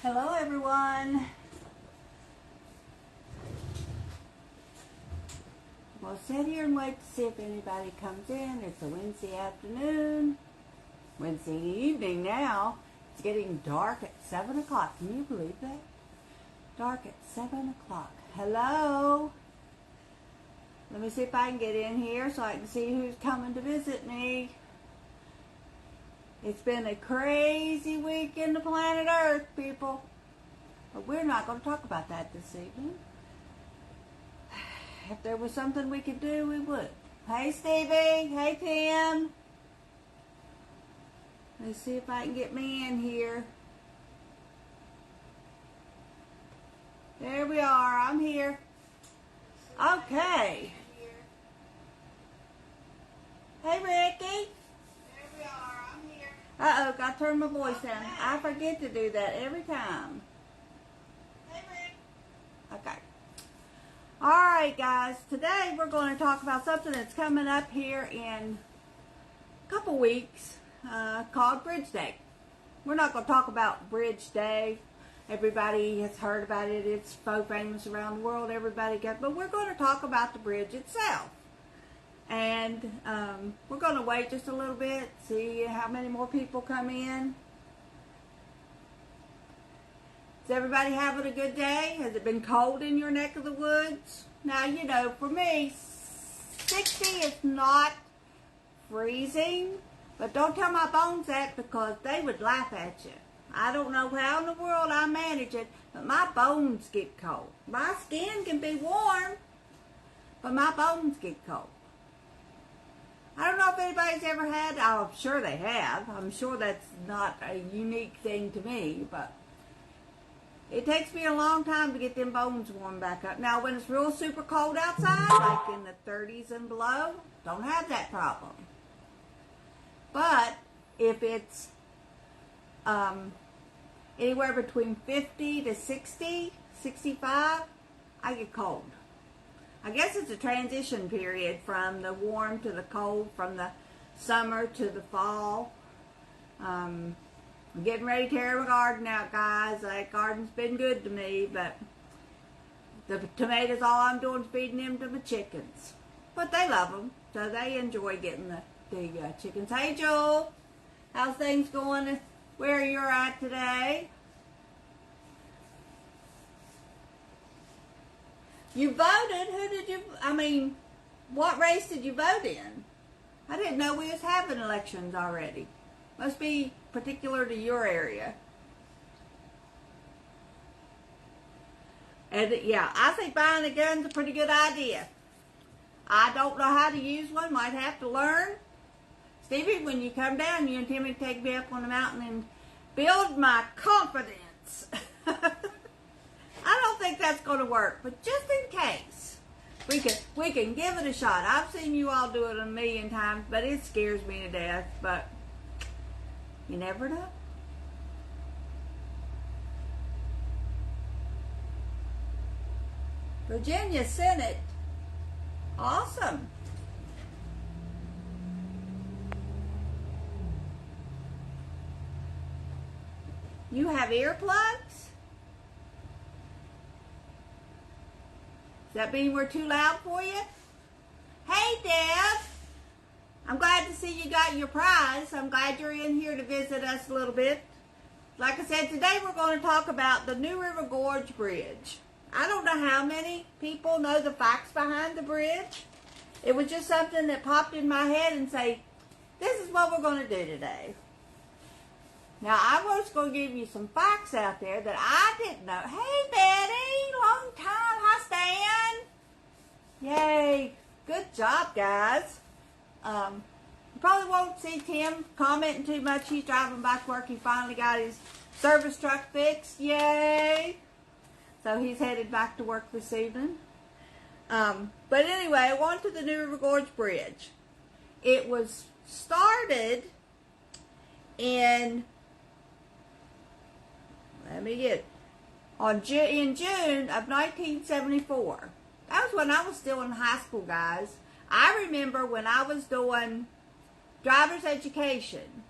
Hello everyone. We'll sit here and wait to see if anybody comes in. It's a Wednesday afternoon, Wednesday evening now. It's getting dark at 7 o'clock. Can you believe that? Dark at 7 o'clock. Hello. Let me see if I can get in here so I can see who's coming to visit me. It's been a crazy week in the planet Earth, people. But we're not going to talk about that this evening. If there was something we could do, we would. Hey, Stevie. Hey, Tim. Let's see if I can get me in here. There we are. I'm here. Okay. Hey, Ricky. Uh-oh, got to turn my voice down. I forget to do that every time. Hey, Rick. Okay. All right, guys. Today we're going to talk about something that's coming up here in a couple weeks called Bridge Day. We're not going to talk about Bridge Day. Everybody has heard about it. It's so famous around the world. Everybody gets, but we're going to talk about the bridge itself. And we're going to wait just a little bit, see how many more people come in. Is everybody having a good day? Has it been cold in your neck of the woods? Now, you know, for me, 60 is not freezing, but don't tell my bones that because they would laugh at you. I don't know how in the world I manage it, but my bones get cold. My skin can be warm, but my bones get cold. I don't know if anybody's ever had, I'm sure they have. I'm sure that's not a unique thing to me, but it takes me a long time to get them bones warmed back up. Now, when it's real super cold outside, like in the 30s and below, don't have that problem. But if it's anywhere between 50 to 60, 65, I get cold. I guess it's a transition period from the warm to the cold, from the summer to the fall. I'm getting ready to tear my garden out, guys. That garden's been good to me, but the tomatoes, all I'm doing is feeding them to my chickens. But they love them, so they enjoy getting the chickens. Hey, Joel. How's things going where you're at today? You voted? Who did you, what race did you vote in? I didn't know we was having elections already. Must be particular to your area. And yeah, I think buying a gun's a pretty good idea. I don't know how to use one, might have to learn. Stevie, when you come down, you and Timmy take me up on the mountain and build my confidence. I don't think that's going to work, but just in case, we can give it a shot. I've seen you all do it a million times, but it scares me to death, but you never know. Virginia Senate. Awesome. You have earplugs? Does that mean we're too loud for you? Hey, Deb. I'm glad to see you got your prize. I'm glad you're in here to visit us a little bit. Like I said, today we're going to talk about the new River Gorge Bridge. I don't know how many people know the facts behind the bridge. It was just something that popped in my head and say, this is what we're going to do today. Now, I was going to give you some facts out there that I didn't know. Hey, Betty, long time. Hi, Stan. Yay. Good job, guys. You probably won't see Tim commenting too much. He's driving back to work. He finally got his service truck fixed. Yay. So he's headed back to work this evening. But anyway, on to the new River Gorge Bridge. It was started in... in June of 1974. That was when I was still in high school, guys. I remember when I was doing driver's education,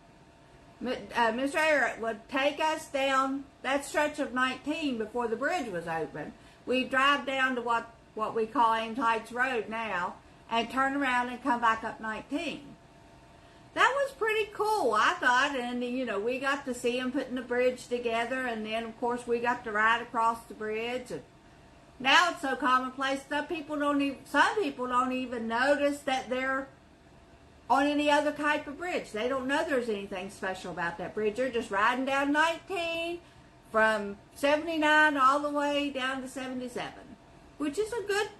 Mr. Eric would take us down that stretch of 19 before the bridge was open. We drive down to what we call Ames Heights Road now and turn around and come back up 19. That was pretty cool, I thought, and we got to see them putting the bridge together, and then of course we got to ride across the bridge. And now it's so commonplace some people don't even notice that they're on any other type of bridge. They don't know there's anything special about that bridge. They're just riding down 19 from 79 all the way down to 77, which is a good,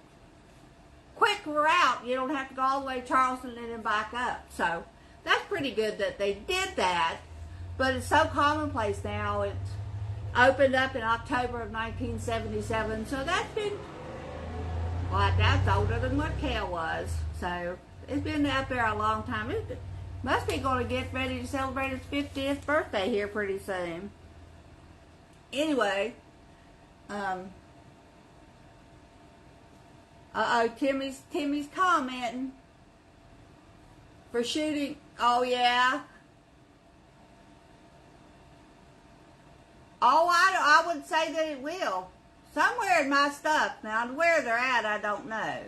quick route. You don't have to go all the way to Charleston and then back up. So that's pretty good that they did that, but it's so commonplace now. It's opened up in October of 1977, so that's been, that's older than what Cal was. So it's been out there a long time. It must be going to get ready to celebrate its 50th birthday here pretty soon. Anyway, Timmy's commenting for shooting. Oh yeah. Oh, I would say that it will. Somewhere in my stuff. Now, where they're at, I don't know.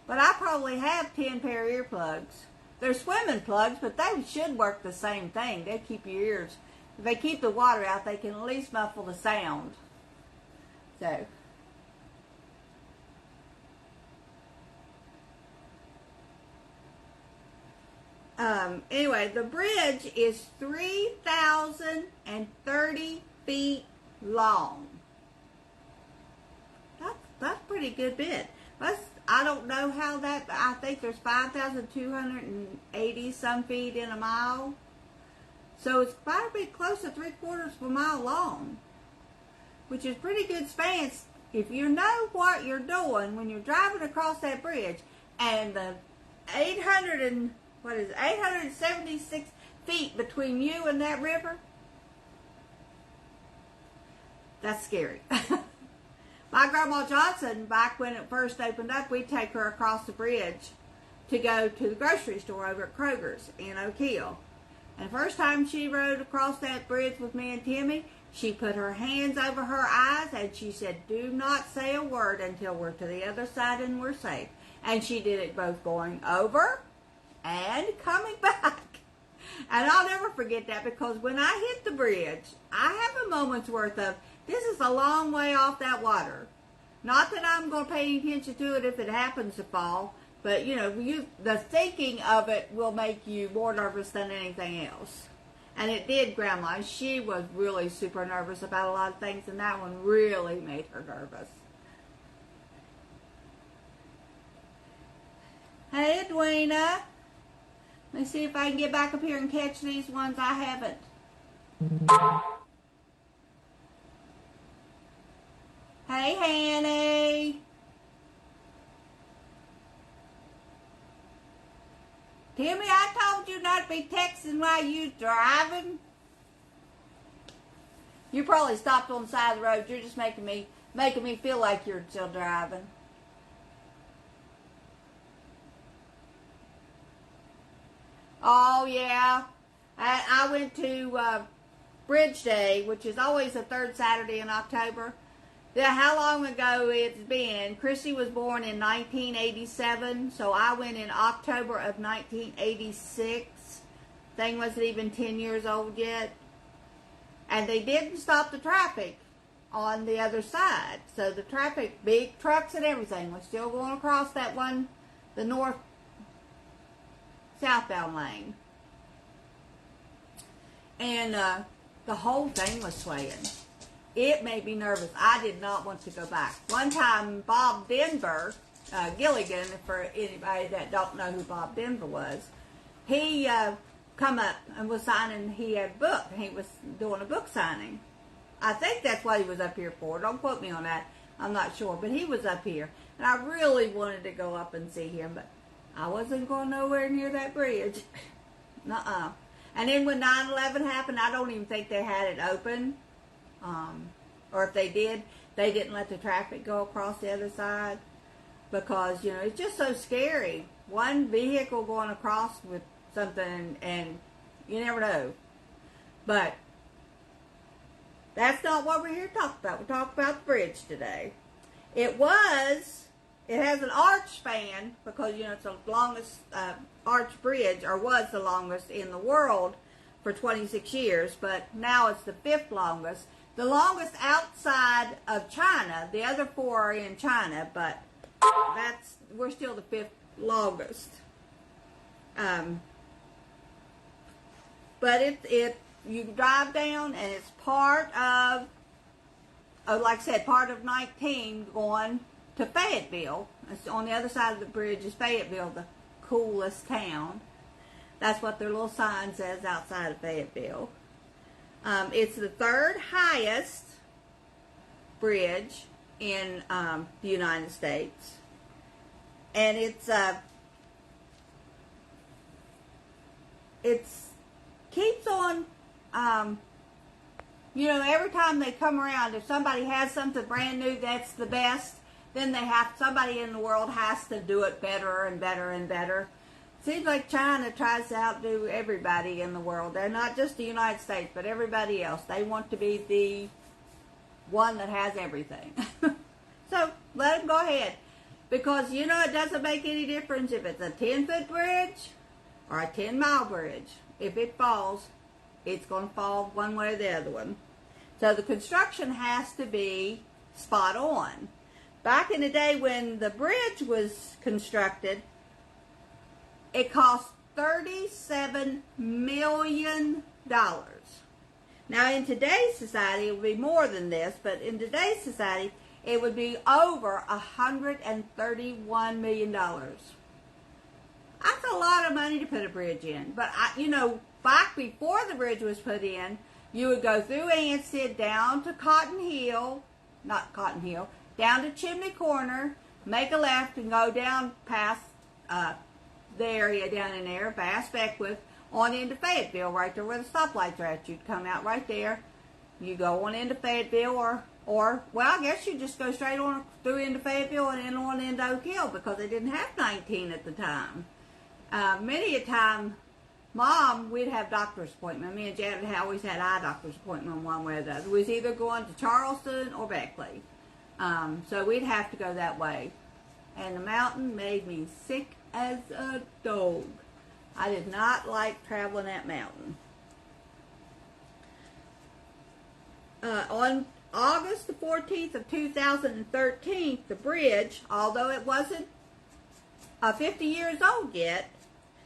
But I probably have 10 pair of earplugs. They're swimming plugs, but they should work the same thing. They keep your ears. If they keep the water out, they can at least muffle the sound. So. Anyway, the bridge is 3,030 feet long. That's a pretty good bit. I don't know how that, I think there's 5,280 some feet in a mile. So it's about to be close to 3/4 of a mile long, which is pretty good span. If you know what you're doing when you're driving across that bridge, and the 876 feet between you and that river, that's scary. My Grandma Johnson, back when it first opened up, we'd take her across the bridge to go to the grocery store over at Kroger's in Oak Hill. And the first time she rode across that bridge with me and Timmy, she put her hands over her eyes and she said, "Do not say a word until we're to the other side and we're safe." And she did it both going over and coming back. And I'll never forget that, because when I hit the bridge, I have a moment's worth of, this is a long way off that water. Not that I'm going to pay any attention to it if it happens to fall, but the thinking of it will make you more nervous than anything else. And it did Grandma. She was really super nervous about a lot of things, and that one really made her nervous. Hey, Edwina. Let me see if I can get back up here and catch these ones I haven't. Hey, Hanny. Timmy, I told you not to be texting while you driving. You probably stopped on the side of the road. You're just making me feel like you're still driving. Oh, yeah. I went to Bridge Day, which is always the third Saturday in October. Yeah, how long ago it's been. Chrissy was born in 1987, so I went in October of 1986. Thing wasn't even 10 years old yet. And they didn't stop the traffic on the other side. So the traffic, big trucks and everything, was still going across that one, the southbound lane. And the whole thing was swaying. It made me nervous. I did not want to go back. One time, Bob Denver, Gilligan, for anybody that don't know who Bob Denver was, he come up and was signing, he had a book, and he was doing a book signing. I think that's what he was up here for. Don't quote me on that. I'm not sure. But he was up here. And I really wanted to go up and see him, but I wasn't going nowhere near that bridge. Nuh-uh. And then when 9/11 happened, I don't even think they had it open. Or if they did, they didn't let the traffic go across the other side. Because, it's just so scary. One vehicle going across with something and You never know. But that's not what we're here to talk about. We're talking about the bridge today. It has an arch span because, you know, it's the longest arch bridge, or was the longest in the world for 26 years, but now it's the 5th longest. The longest outside of China. The other 4 are in China, but we're still the 5th longest. But you drive down and it's part of, like I said, part of 19 going to Fayetteville. It's on the other side of the bridge is Fayetteville, the coolest town. That's what their little sign says outside of Fayetteville. It's the 3rd highest bridge in the United States. And it's keeps on, you know, every time they come around, if somebody has something brand new that's the best, then somebody in the world has to do it better and better and better. Seems like China tries to outdo everybody in the world. They're not just the United States, but everybody else. They want to be the one that has everything. So let them go ahead. Because, you know, it doesn't make any difference if it's a 10-foot bridge or a 10-mile bridge. If it falls, it's going to fall one way or the other one. So the construction has to be spot on. Back in the day when the bridge was constructed, it cost $37 million. Now in today's society, it would be more than this, but in today's society, it would be over $131 million. That's a lot of money to put a bridge in. But, you know, back before the bridge was put in, you would go through Ansted down to down to Chimney Corner, make a left and go down past the area down in there, past Beckwith, on into Fayetteville, right there where the stoplights are at. You'd come out right there. You go on into Fayetteville or well, I guess you just go straight on through into Fayetteville and then on into Oak Hill because they didn't have 19 at the time. Many a time, Mom, we'd have doctor's appointment. Me and Janet always had eye doctor's appointment one way or the other. We was either going to Charleston or Beckley. So we'd have to go that way. And the mountain made me sick as a dog. I did not like traveling that mountain. On August the 14th of 2013, the bridge, although it wasn't 50 years old yet,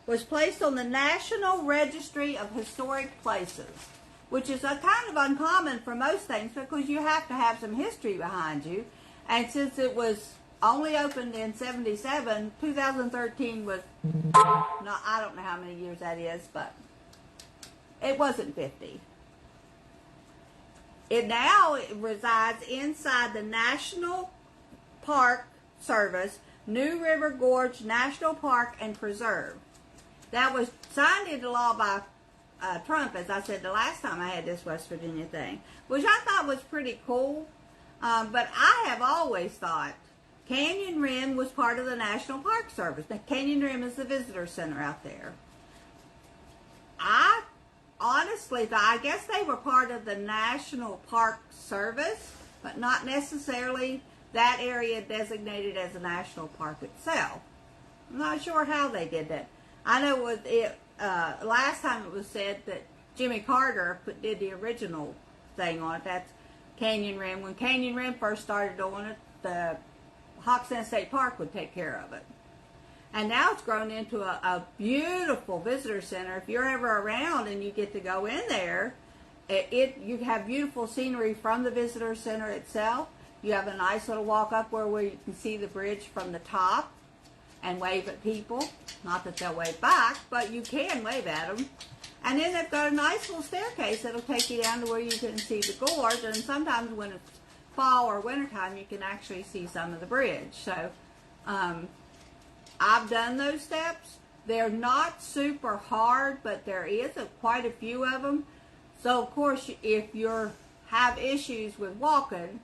was placed on the National Registry of Historic Places, which is a kind of uncommon for most things because you have to have some history behind you. And since it was only opened in 77, 2013 was, I don't know how many years that is, but it wasn't 50. It now resides inside the National Park Service, New River Gorge National Park and Preserve. That was signed into law by Trump, as I said the last time I had this West Virginia thing, which I thought was pretty cool. But I have always thought Canyon Rim was part of the National Park Service. Now, Canyon Rim is the visitor center out there. I honestly thought, I guess they were part of the National Park Service, but not necessarily that area designated as a national park itself. I'm not sure how they did that. I know with it, last time it was said that Jimmy Carter did the original thing on it. That's Canyon Rim. When Canyon Rim first started doing it, the Hoxton State Park would take care of it. And now it's grown into a beautiful visitor center. If you're ever around and you get to go in there, you have beautiful scenery from the visitor center itself. You have a nice little walk up where you can see the bridge from the top and wave at people. Not that they'll wave back, but you can wave at them. And then they've got a nice little staircase that'll take you down to where you can see the gorge. And sometimes when it's fall or wintertime, you can actually see some of the bridge. So I've done those steps. They're not super hard, but there is quite a few of them. So, of course, if you have issues with walking,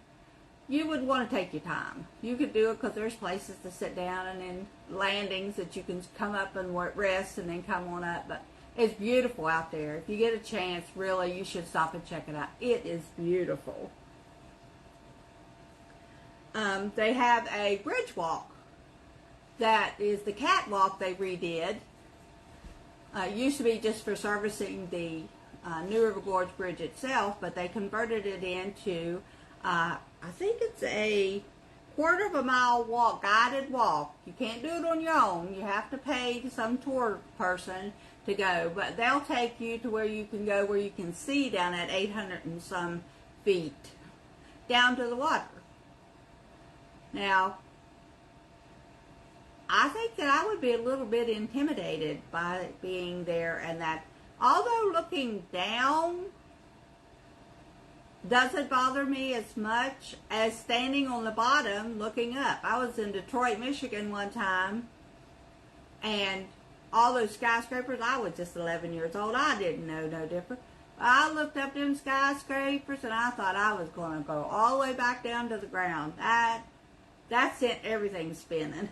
you would want to take your time. You could do it because there's places to sit down and then landings that you can come up and rest and then come on up. But It's beautiful out there. If you get a chance, really, you should stop and check it out. It is beautiful. They have a bridge walk that is the catwalk they redid. It used to be just for servicing the New River Gorge Bridge itself, but they converted it into, I think it's a quarter of a mile walk, guided walk. You can't do it on your own. You have to pay some tour person to go, but they'll take you to where you can go, where you can see down at 800 and some feet down to the water. Now, I think that I would be a little bit intimidated by being there, and that although looking down doesn't bother me as much as standing on the bottom looking up. I was in Detroit, Michigan one time, and all those skyscrapers, I was just 11 years old. I didn't know no different. I looked up them skyscrapers and I thought I was going to go all the way back down to the ground. That sent everything spinning.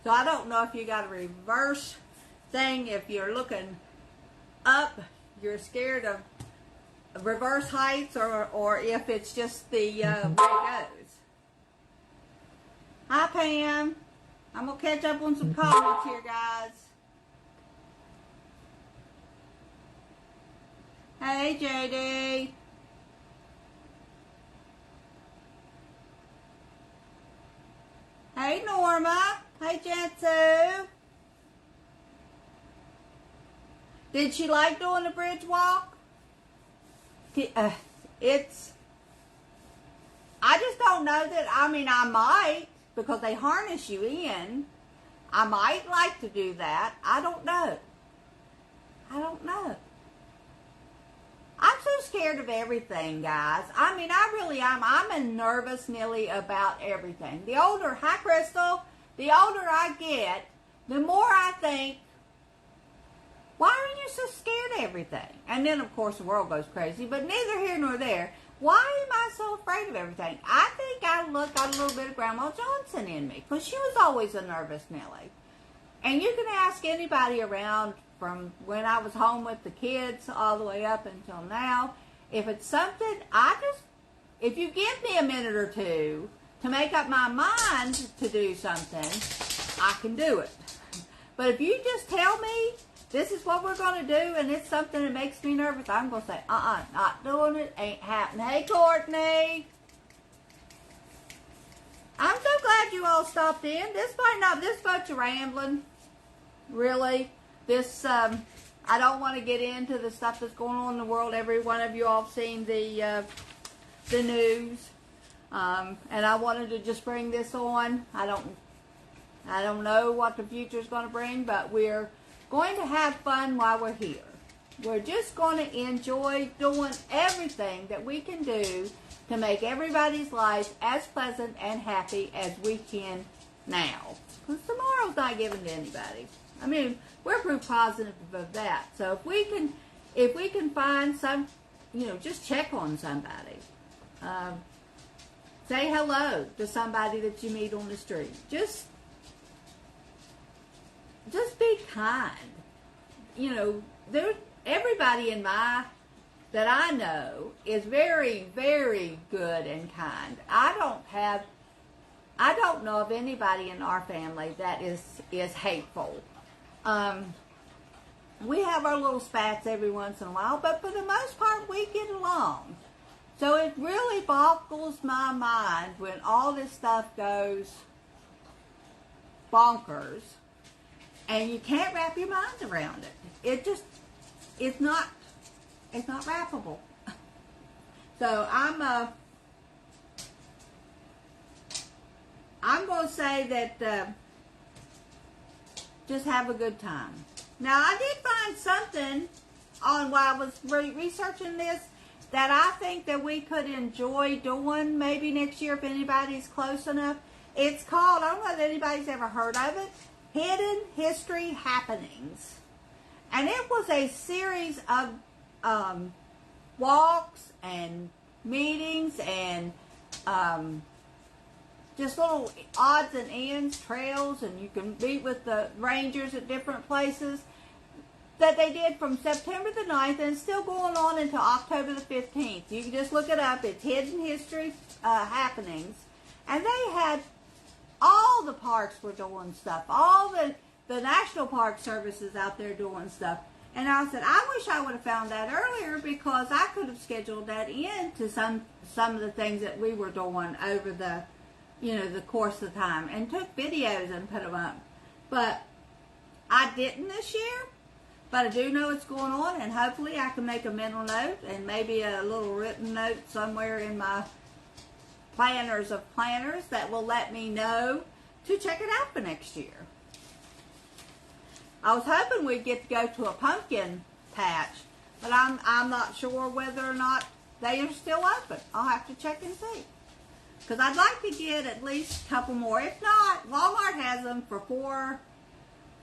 So I don't know if you got a reverse thing. If you're looking up, you're scared of reverse heights, or if it's just the way it goes. Hi, Pam. I'm going to catch up on some comments here, guys. Hey, JD. Hey, Norma. Hey, Jansu. Did she like doing the bridge walk? I just don't know that. I mean, I might, because they harness you in. I might like to do that. I don't know. I'm so scared of everything, guys. I mean, I really am. I'm a nervous Nelly about everything. Hi, Crystal. The older I get, the more I think, why are you so scared of everything? And then, of course, the world goes crazy, but neither here nor there. Why am I so afraid of everything? I think I got a little bit of Grandma Johnson in me, because she was always a nervous Nelly. And you can ask anybody around from when I was home with the kids all the way up until now. If it's something, if you give me a minute or two to make up my mind to do something, I can do it. But if you just tell me, this is what we're going to do, and it's something that makes me nervous, I'm going to say, not doing it, ain't happening. Hey, Courtney. I'm so glad you all stopped in. This bunch of rambling, really. I don't want to get into the stuff that's going on in the world. Every one of you all have seen the news. And I wanted to just bring this on. I don't know what the future is going to bring, but we're going to have fun while we're here. We're just going to enjoy doing everything that we can do to make everybody's life as pleasant and happy as we can now. Because tomorrow's not given to anybody. I mean, we're proof positive of that. So if we can find some, just check on somebody. Say hello to somebody that you meet on the street. Just be kind. Everybody that I know is very, very good and kind. I don't know of anybody in our family that is hateful. We have our little spats every once in a while, but for the most part, we get along. So it really boggles my mind when all this stuff goes bonkers and you can't wrap your mind around it. It's not wrappable. So I'm going to say that just have a good time. Now, I did find something while I was researching this that I think that we could enjoy doing maybe next year if anybody's close enough. It's called, I don't know if anybody's ever heard of it, Hidden History Happenings. And it was a series of walks and meetings and just little odds and ends, trails, and you can meet with the rangers at different places. that they did from September the 9th, and it's still going on until October the 15th. You can just look it up. It's Hidden History Happenings. And they had, all the parks were doing stuff. All the National Park Services out there doing stuff. And I said, I wish I would have found that earlier, because I could have scheduled that in to some of the things that we were doing over the, the course of time, and took videos and put them up. But I didn't this year. But I do know it's going on, and hopefully I can make a mental note and maybe a little written note somewhere in my planners of planners that will let me know to check it out for next year. I was hoping we'd get to go to a pumpkin patch, but I'm not sure whether or not they are still open. I'll have to check and see. Because I'd like to get at least a couple more. If not, Walmart has them for $4.89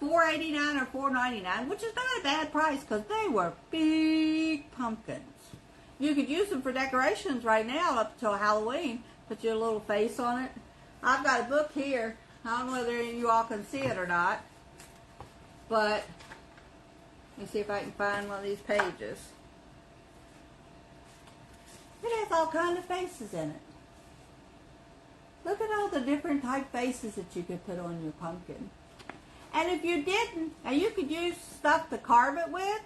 or $4.99, which is not a bad price, because they were big pumpkins. You could use them for decorations right now up until Halloween. Put your little face on it. I've got a book here. I don't know whether you all can see it or not, but let me see if I can find one of these pages. It has all kinds of faces in it. Look at all the different type faces that you could put on your pumpkin. And if you didn't, now you could use stuff to carve it with.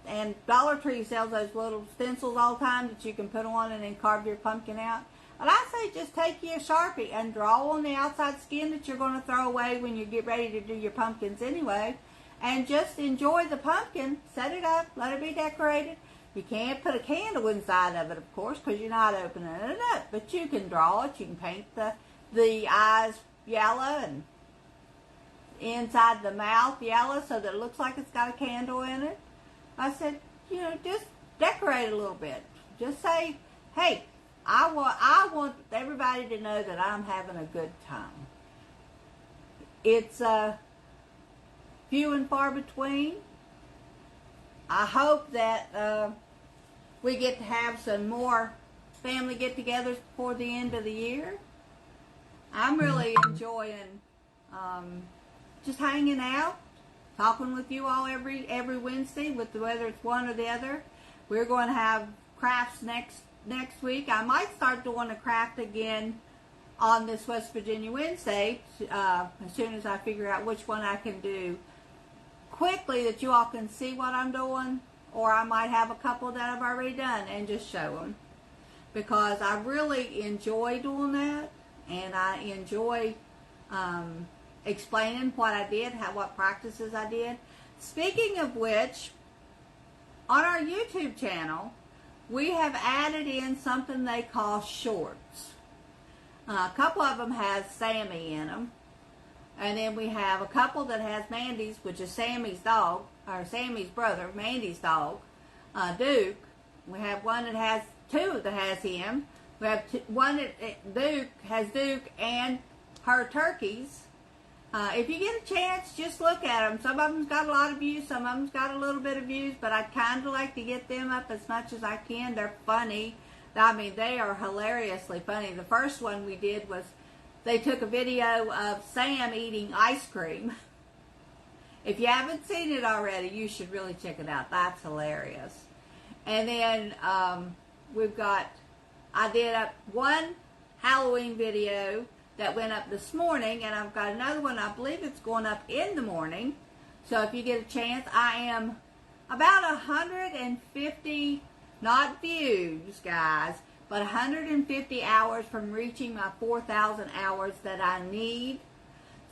And Dollar Tree sells those little stencils all the time that you can put on and then carve your pumpkin out. But I say just take your Sharpie and draw on the outside skin that you're going to throw away when you get ready to do your pumpkins anyway. And just enjoy the pumpkin. Set it up. Let it be decorated. You can't put a candle inside of it, of course, because you're not opening it up. But you can draw it. You can paint the eyes yellow and inside the mouth yellow so that it looks like it's got a candle in it. I said, just decorate a little bit. Just say, hey, I want everybody to know that I'm having a good time. It's few and far between. I hope that we get to have some more family get-togethers before the end of the year. I'm really enjoying just hanging out, talking with you all every Wednesday, whether it's one or the other. We're going to have crafts next week. I might start doing a craft again on this West Virginia Wednesday as soon as I figure out which one I can do quickly that you all can see what I'm doing, or I might have a couple that I've already done and just show them, because I really enjoy doing that, and I enjoy explaining what I did, what practices I did. Speaking of which, on our YouTube channel, we have added in something they call shorts. A couple of them has Sammy in them. And then we have a couple that has Mandy's, which is Sammy's dog, or Sammy's brother, Mandy's dog, Duke. We have one that has two that has him. We have one that Duke has Duke and her turkeys. If you get a chance, just look at them. Some of them's got a lot of views, some of them's got a little bit of views, but I kind of like to get them up as much as I can. They're funny. I mean, they are hilariously funny. The first one we did was they took a video of Sam eating ice cream. If you haven't seen it already, you should really check it out. That's hilarious. And then I did up one Halloween video that went up this morning, and I've got another one, I believe it's going up in the morning. So if you get a chance, I am about 150, not views, guys, but 150 hours from reaching my 4,000 hours that I need.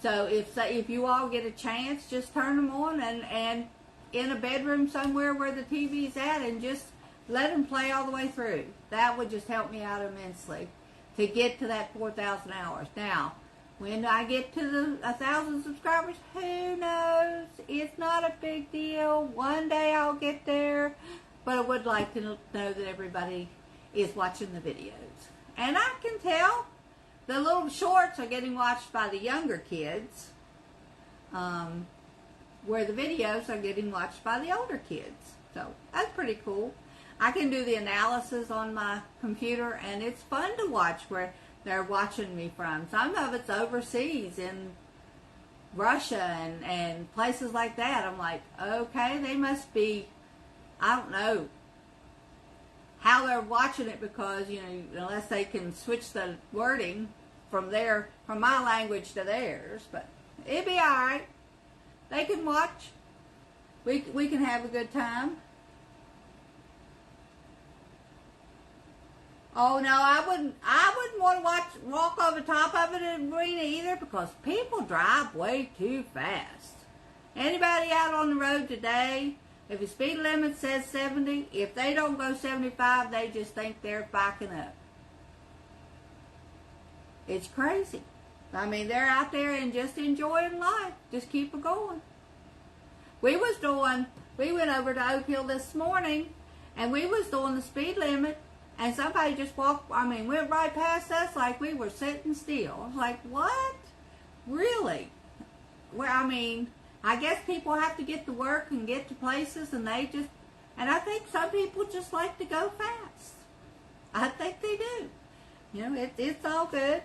So if you all get a chance, just turn them on and in a bedroom somewhere where the TV's at, and just let them play all the way through. That would just help me out immensely to get to that 4,000 hours. Now, when I get to the 1,000 subscribers, who knows? It's not a big deal. One day I'll get there, but I would like to know that everybody is watching the videos. And I can tell the little shorts are getting watched by the younger kids, where the videos are getting watched by the older kids. So that's pretty cool. I can do the analysis on my computer, and it's fun to watch where they're watching me from. Some of it's overseas in Russia and places like that. I'm like, okay, they must be, I don't know how they're watching it, because, you know, unless they can switch the wording from my language to theirs, but it'd be alright. They can watch. We can have a good time. Oh no, I wouldn't want to walk over the top of it in the arena either, because people drive way too fast. Anybody out on the road today, if the speed limit says 70, if they don't go 75, they just think they're backing up. It's crazy. I mean, they're out there and just enjoying life. Just keep it going. We went over to Oak Hill this morning, and we was doing the speed limit, and somebody just went right past us like we were sitting still. I was like, what? Really? Well, I mean, I guess people have to get to work and get to places, and I think some people just like to go fast. I think they do. You know, it's all good.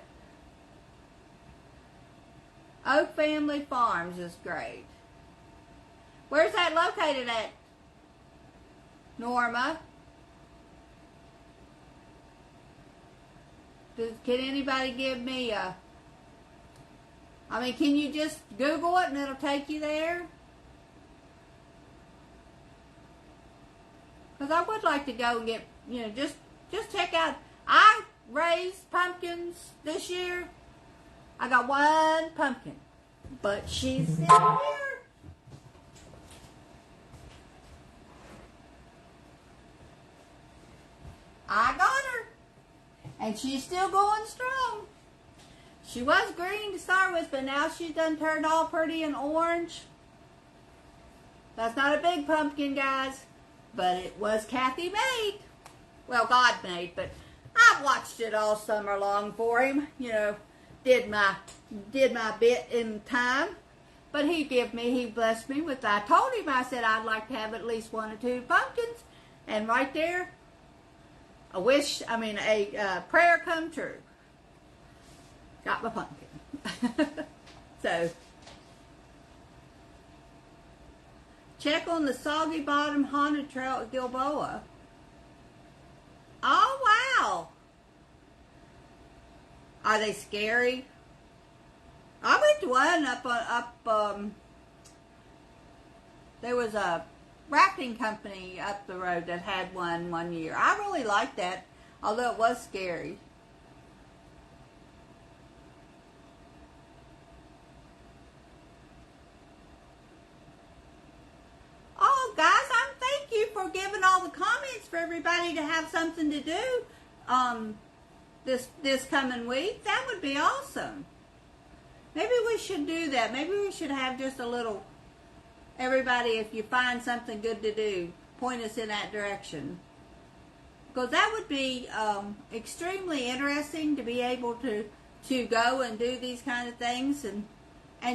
Oak Family Farms is great. Where's that located at, Norma? Can anybody give me can you just Google it and it'll take you there? Because I would like to go and get, just check out. I raised pumpkins this year. I got one pumpkin, but she's sitting here. I got her, and she's still going strong. She was green to start with, but now she's done turned all pretty and orange. That's not a big pumpkin, guys, but it was Kathy made. Well, God made, but I watched it all summer long for him. Did my bit in time. But he blessed me with, I told him, I said I'd like to have at least 1 or 2 pumpkins. And right there, a prayer come true. Got my pumpkin. So, check on the Soggy Bottom Haunted Trail at Gilboa. Oh, wow. Are they scary? I went to one there was a rafting company up the road that had one year. I really liked that, although it was scary. Oh, guys, thank you for giving all the comments for everybody to have something to do this coming week. That would be awesome. Maybe we should do that. Maybe we should have just a little, everybody, if you find something good to do, point us in that direction. Because that would be extremely interesting to be able to go and do these kind of things and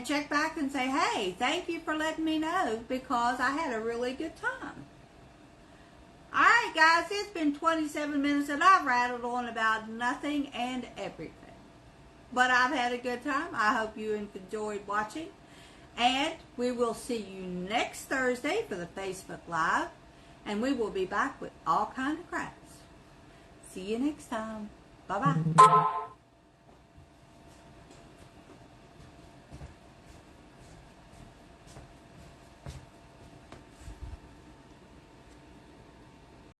check back and say, hey, thank you for letting me know, because I had a really good time. Alright, guys, it's been 27 minutes and I've rattled on about nothing and everything. But I've had a good time. I hope you enjoyed watching. And we will see you next Thursday for the Facebook Live. And we will be back with all kinds of crafts. See you next time. Bye-bye.